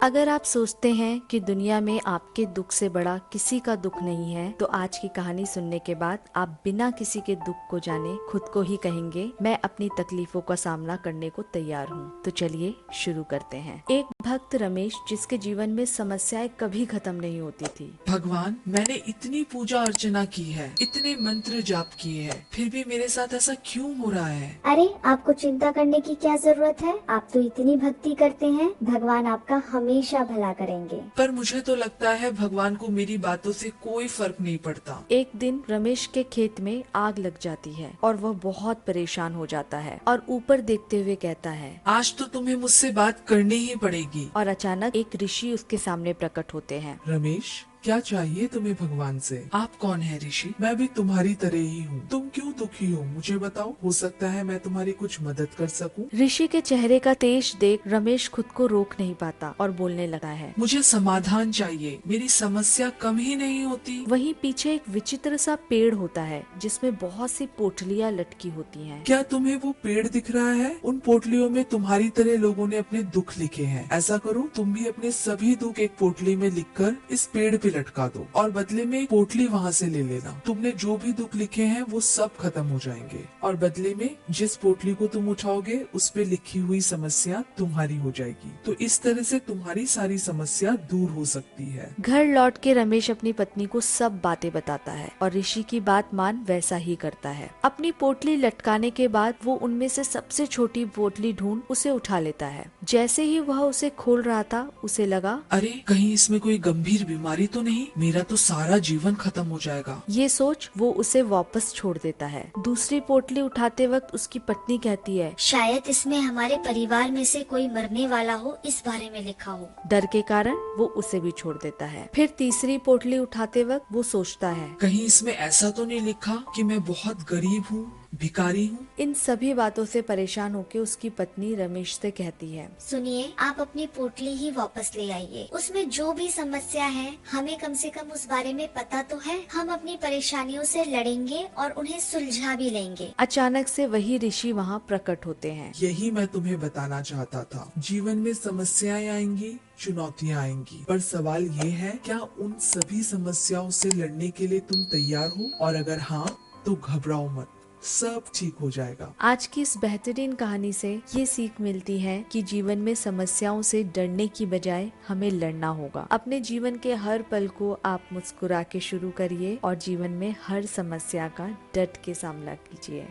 अगर आप सोचते हैं कि दुनिया में आपके दुख से बड़ा किसी का दुख नहीं है, तो आज की कहानी सुनने के बाद आप बिना किसी के दुख को जाने खुद को ही कहेंगे, मैं अपनी तकलीफों का सामना करने को तैयार हूँ। तो चलिए शुरू करते हैं। एक भक्त रमेश, जिसके जीवन में समस्याएं कभी खत्म नहीं होती थी। भगवान, मैंने इतनी पूजा अर्चना की है, इतने मंत्र जाप किए हैं, फिर भी मेरे साथ ऐसा क्यों हो रहा है? अरे, आपको चिंता करने की क्या जरूरत है। आप तो इतनी भक्ति करते हैं, भगवान आपका हमेशा भला करेंगे। पर मुझे तो लगता है भगवान को मेरी बातों से कोई फर्क नहीं पड़ता। एक दिन रमेश के खेत में आग लग जाती है और वह बहुत परेशान हो जाता है और ऊपर देखते हुए कहता है, आज तो तुम्हें मुझसे बात करनी ही पड़ेगी। और अचानक एक ऋषि उसके सामने प्रकट होते हैं। रमेश, क्या चाहिए तुम्हें भगवान से? आप कौन है ऋषि? मैं भी तुम्हारी तरह ही हूँ। तुम क्यों दुखी हो, मुझे बताओ। हो सकता है मैं तुम्हारी कुछ मदद कर सकूं। ऋषि के चेहरे का तेज देख रमेश खुद को रोक नहीं पाता और बोलने लगा है, मुझे समाधान चाहिए, मेरी समस्या कम ही नहीं होती। वहीं पीछे एक विचित्र सा पेड़ होता है जिसमें बहुत सी पोटलियां लटकी होती हैं। क्या तुम्हें वो पेड़ दिख रहा है? उन पोटलियों में तुम्हारी तरह लोगों ने अपने दुख लिखे हैं। ऐसा करो, तुम भी अपने सभी दुख एक पोटली में लिखकर इस पेड़ पे लटका दो और बदले में एक पोटली वहाँ से ले लेना। तुमने जो भी दुख लिखे हैं वो सब खत्म हो जाएंगे और बदले में जिस पोटली को तुम उठाओगे उस पे लिखी हुई समस्या तुम्हारी हो जाएगी। तो इस तरह से तुम्हारी सारी समस्या दूर हो सकती है। घर लौट के रमेश अपनी पत्नी को सब बातें बताता है और ऋषि की बात मान वैसा ही करता है। अपनी पोटली लटकाने के बाद वो उनमें से सबसे छोटी पोटली ढूंढ उसे उठा लेता है। जैसे ही वह उसे खोल रहा था, उसे लगा, अरे कहीं इसमें कोई गंभीर बीमारी तो नहीं? मेरा तो सारा जीवन खत्म हो जाएगा। ये सोच वो उसे वापस छोड़ देता है। दूसरी पोटली उठाते वक्त उसकी पत्नी कहती है, शायद इसमें हमारे परिवार में से कोई मरने वाला हो, इस बारे में लिखा हो। डर के कारण वो उसे भी छोड़ देता है। फिर तीसरी पोटली उठाते वक्त वो सोचता है, कहीं इसमें ऐसा तो नहीं लिखा कि मैं बहुत गरीब हूँ, भिखारी हूँ? इन सभी बातों से परेशान होकर उसकी पत्नी रमेश से कहती है, सुनिए, आप अपनी पोटली ही वापस ले आइए। उसमें जो भी समस्या है, हमें कम से कम उस बारे में पता तो है। हम अपनी परेशानियों से लड़ेंगे और उन्हें सुलझा भी लेंगे। अचानक से वही ऋषि वहाँ प्रकट होते हैं। यही मैं तुम्हें बताना चाहता था। जीवन में समस्याएं आएंगी, चुनौतियां आएंगी, पर सवाल ये है, क्या उन सभी समस्याओं से लड़ने के लिए तुम तैयार हो? और अगर हाँ, तो घबराओ मत, सब ठीक हो जाएगा। आज की इस बेहतरीन कहानी से ये सीख मिलती है कि जीवन में समस्याओं से डरने की बजाय हमें लड़ना होगा। अपने जीवन के हर पल को आप मुस्कुरा के शुरू करिए और जीवन में हर समस्या का डट के सामना कीजिए।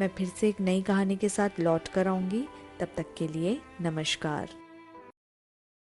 मैं फिर से एक नई कहानी के साथ लौट कर आऊंगी। तब तक के लिए नमस्कार।